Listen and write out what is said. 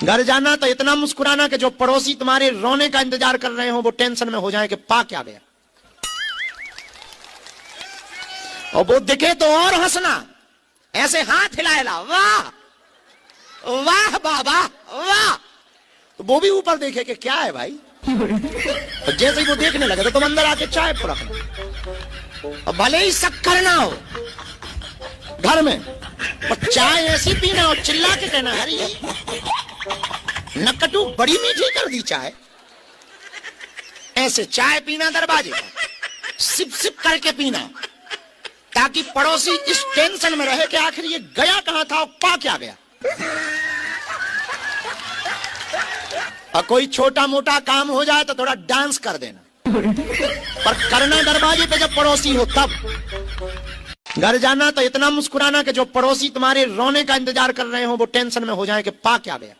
घर जाना तो इतना मुस्कुराना कि जो पड़ोसी तुम्हारे रोने का इंतजार कर रहे हो वो टेंशन में हो जाए कि पा क्या गया। और वो दिखे तो और हंसना, ऐसे हाथ हिलाएला, वाह वाह बाबा वाह। तो वो भी ऊपर देखे कि क्या है भाई। तो जैसे ही वो देखने लगे तो तुम अंदर आके चाय रखना, भले ही शक्कर ना हो घर में, पर चाय ऐसी पीना और चिल्ला के कहना, अरे नकटू बड़ी मीठी कर दी चाय। ऐसे चाय पीना दरवाजे पर, सिप सिप करके पीना, ताकि पड़ोसी इस टेंशन में रहे कि आखिर ये गया कहां था और पा क्या गया। और कोई छोटा मोटा काम हो जाए तो थोड़ा डांस कर देना, पर करना दरवाजे पे जब पड़ोसी हो तब। घर जाना तो इतना मुस्कुराना कि जो पड़ोसी तुम्हारे रोने का इंतजार कर रहे हो वो टेंशन में हो जाए कि पा क्या गया।